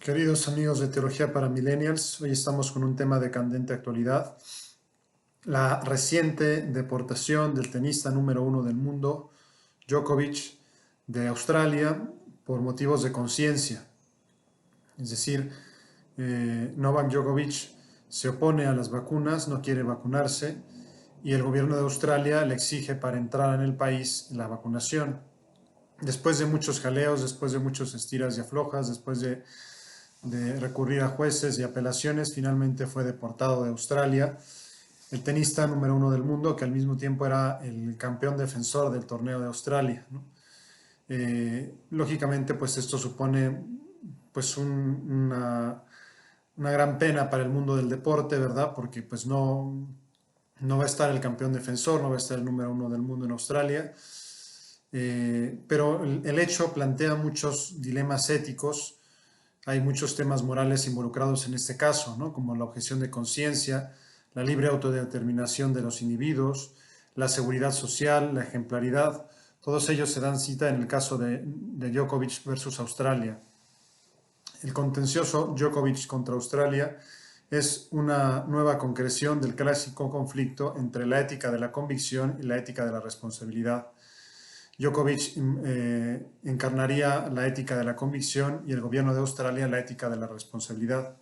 Queridos amigos de Teología para Millennials, hoy estamos con un tema de candente actualidad: la reciente deportación del tenista número uno del mundo, Djokovic, de Australia por motivos de conciencia. Es decir, Novak Djokovic se opone a las vacunas, no quiere vacunarse, y el gobierno de Australia le exige para entrar en el país la vacunación. Después de muchos jaleos, después de muchos estiras y aflojas, después de recurrir a jueces y apelaciones, finalmente fue deportado de Australia el tenista número uno del mundo, que al mismo tiempo era el campeón defensor del torneo de Australia, ¿no? Lógicamente, pues esto supone pues una gran pena para el mundo del deporte, ¿verdad? Porque pues no va a estar el campeón defensor, no va a estar el número uno del mundo en Australia. Pero el hecho plantea muchos dilemas éticos. Hay muchos temas morales involucrados en este caso, ¿no? Como la objeción de conciencia, la libre autodeterminación de los individuos, la seguridad social, la ejemplaridad. Todos ellos se dan cita en el caso de Djokovic versus Australia. El contencioso Djokovic contra Australia es una nueva concreción del clásico conflicto entre la ética de la convicción y la ética de la responsabilidad. Djokovic encarnaría la ética de la convicción y el gobierno de Australia la ética de la responsabilidad.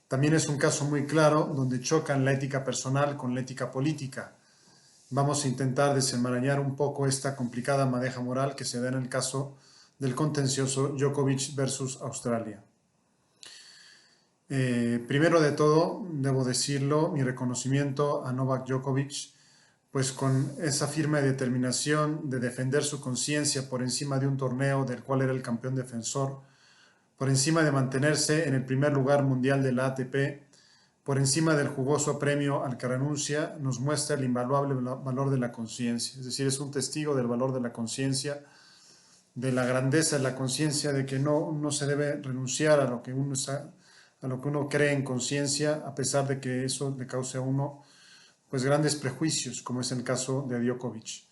También es un caso muy claro donde chocan la ética personal con la ética política. Vamos a intentar desenmarañar un poco esta complicada madeja moral que se da en el caso del contencioso Djokovic versus Australia. Primero de todo, debo decirlo, mi reconocimiento a Novak Djokovic, pues con esa firme determinación de defender su conciencia por encima de un torneo del cual era el campeón defensor, por encima de mantenerse en el primer lugar mundial de la ATP, por encima del jugoso premio al que renuncia, nos muestra el invaluable valor de la conciencia. Es decir, es un testigo del valor de la conciencia, de la grandeza de la conciencia, de que no se debe renunciar a lo que uno cree en conciencia, a pesar de que eso le cause a uno pues grandes prejuicios, como es el caso de Djokovic.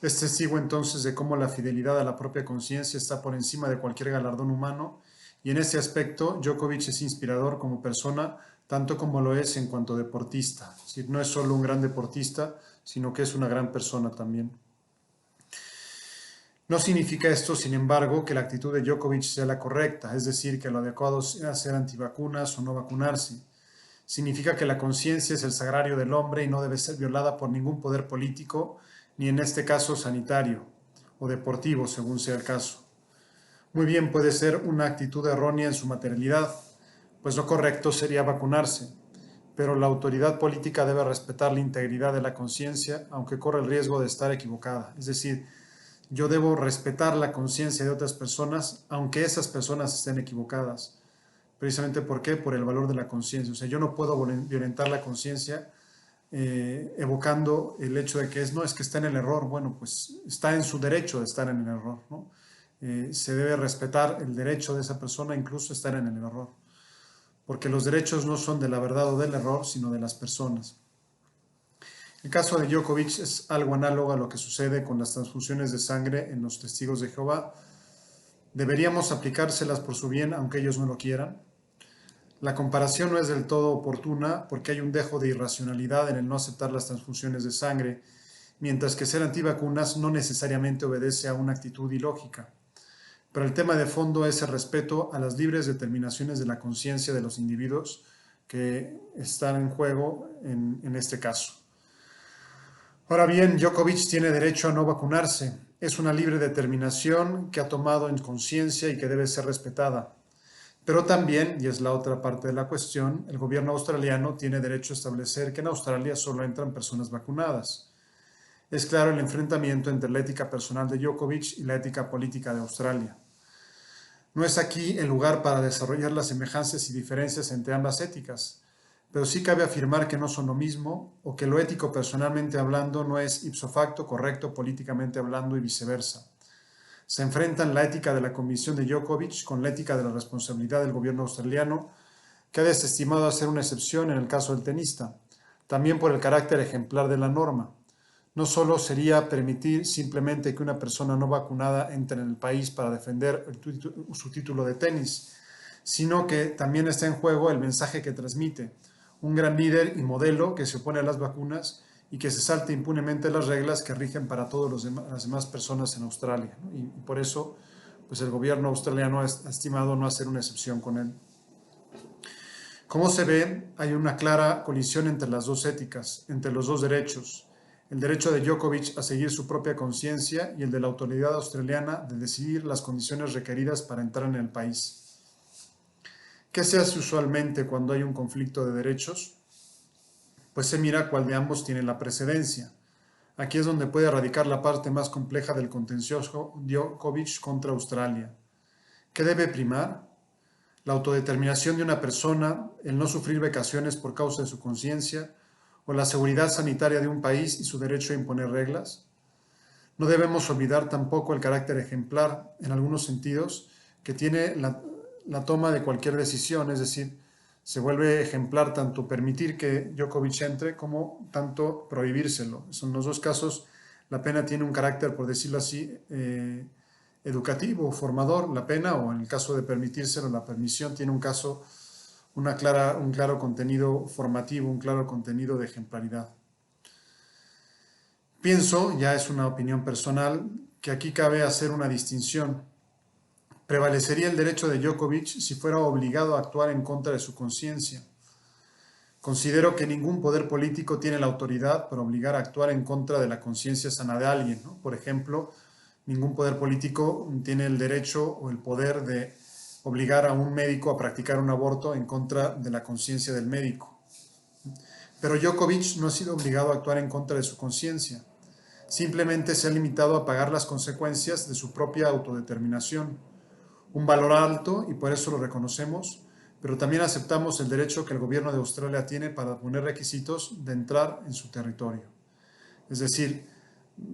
Es testigo entonces de cómo la fidelidad a la propia conciencia está por encima de cualquier galardón humano, y en ese aspecto Djokovic es inspirador como persona, tanto como lo es en cuanto deportista. Es decir, no es solo un gran deportista, sino que es una gran persona también. No significa esto, sin embargo, que la actitud de Djokovic sea la correcta, es decir, que lo adecuado sea ser antivacunas o no vacunarse. Significa que la conciencia es el sagrario del hombre y no debe ser violada por ningún poder político, ni en este caso sanitario o deportivo, según sea el caso. Muy bien puede ser una actitud errónea en su materialidad, pues lo correcto sería vacunarse, pero la autoridad política debe respetar la integridad de la conciencia, aunque corre el riesgo de estar equivocada. Es decir, yo debo respetar la conciencia de otras personas, aunque esas personas estén equivocadas. Precisamente ¿por qué? Por el valor de la conciencia. O sea, yo no puedo violentar la conciencia evocando el hecho de que no es que está en el error. Bueno, pues está en su derecho de estar en el error, ¿no? Se debe respetar el derecho de esa persona, incluso estar en el error, porque los derechos no son de la verdad o del error, sino de las personas. El caso de Djokovic es algo análogo a lo que sucede con las transfusiones de sangre en los testigos de Jehová. ¿Deberíamos aplicárselas por su bien, aunque ellos no lo quieran? La comparación no es del todo oportuna porque hay un dejo de irracionalidad en el no aceptar las transfusiones de sangre, mientras que ser antivacunas no necesariamente obedece a una actitud ilógica. Pero el tema de fondo es el respeto a las libres determinaciones de la conciencia de los individuos que están en juego en este caso. Ahora bien, Djokovic tiene derecho a no vacunarse. Es una libre determinación que ha tomado en conciencia y que debe ser respetada. Pero también, y es la otra parte de la cuestión, el gobierno australiano tiene derecho a establecer que en Australia solo entran personas vacunadas. Es claro el enfrentamiento entre la ética personal de Djokovic y la ética política de Australia. No es aquí el lugar para desarrollar las semejanzas y diferencias entre ambas éticas, pero sí cabe afirmar que no son lo mismo, o que lo ético personalmente hablando no es ipso facto correcto políticamente hablando y viceversa. Se enfrentan la ética de la convicción de Djokovic con la ética de la responsabilidad del gobierno australiano, que ha desestimado hacer una excepción en el caso del tenista, también por el carácter ejemplar de la norma. No solo sería permitir simplemente que una persona no vacunada entre en el país para defender su título de tenis, sino que también está en juego el mensaje que transmite, un gran líder y modelo que se opone a las vacunas y que se salta impunemente las reglas que rigen para todas las demás personas en Australia, ¿no? Y por eso pues el gobierno australiano ha estimado no hacer una excepción con él. Como se ve, hay una clara colisión entre las dos éticas, entre los dos derechos, el derecho de Djokovic a seguir su propia conciencia y el de la autoridad australiana de decidir las condiciones requeridas para entrar en el país. ¿Qué se hace usualmente cuando hay un conflicto de derechos? Pues se mira cuál de ambos tiene la precedencia. Aquí es donde puede radicar la parte más compleja del contencioso Djokovic contra Australia. ¿Qué debe primar? La autodeterminación de una persona, el no sufrir vejaciones por causa de su conciencia, o la seguridad sanitaria de un país y su derecho a imponer reglas. No debemos olvidar tampoco el carácter ejemplar, en algunos sentidos, que tiene la toma de cualquier decisión, es decir, se vuelve ejemplar tanto permitir que Djokovic entre como tanto prohibírselo. En los dos casos la pena tiene un carácter, por decirlo así, educativo, formador, la pena, o en el caso de permitírselo, la permisión tiene un claro contenido formativo, un claro contenido de ejemplaridad. Pienso, ya es una opinión personal, que aquí cabe hacer una distinción. Prevalecería el derecho de Djokovic si fuera obligado a actuar en contra de su conciencia. Considero que ningún poder político tiene la autoridad para obligar a actuar en contra de la conciencia sana de alguien, ¿no? Por ejemplo, ningún poder político tiene el derecho o el poder de obligar a un médico a practicar un aborto en contra de la conciencia del médico. Pero Djokovic no ha sido obligado a actuar en contra de su conciencia. Simplemente se ha limitado a pagar las consecuencias de su propia autodeterminación. Un valor alto, y por eso lo reconocemos, pero también aceptamos el derecho que el gobierno de Australia tiene para poner requisitos de entrar en su territorio. Es decir,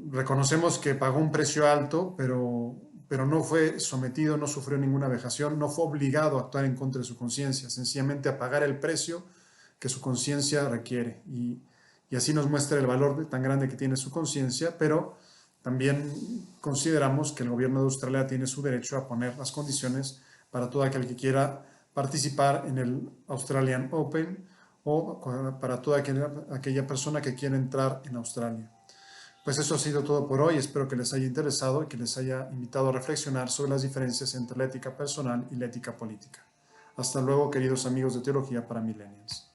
reconocemos que pagó un precio alto, pero no fue sometido, no sufrió ninguna vejación, no fue obligado a actuar en contra de su conciencia, sencillamente a pagar el precio que su conciencia requiere. Y así nos muestra el valor tan grande que tiene su conciencia, pero también consideramos que el gobierno de Australia tiene su derecho a poner las condiciones para todo aquel que quiera participar en el Australian Open o para toda aquella persona que quiera entrar en Australia. Pues eso ha sido todo por hoy. Espero que les haya interesado y que les haya invitado a reflexionar sobre las diferencias entre la ética personal y la ética política. Hasta luego, queridos amigos de Teología para Millennials.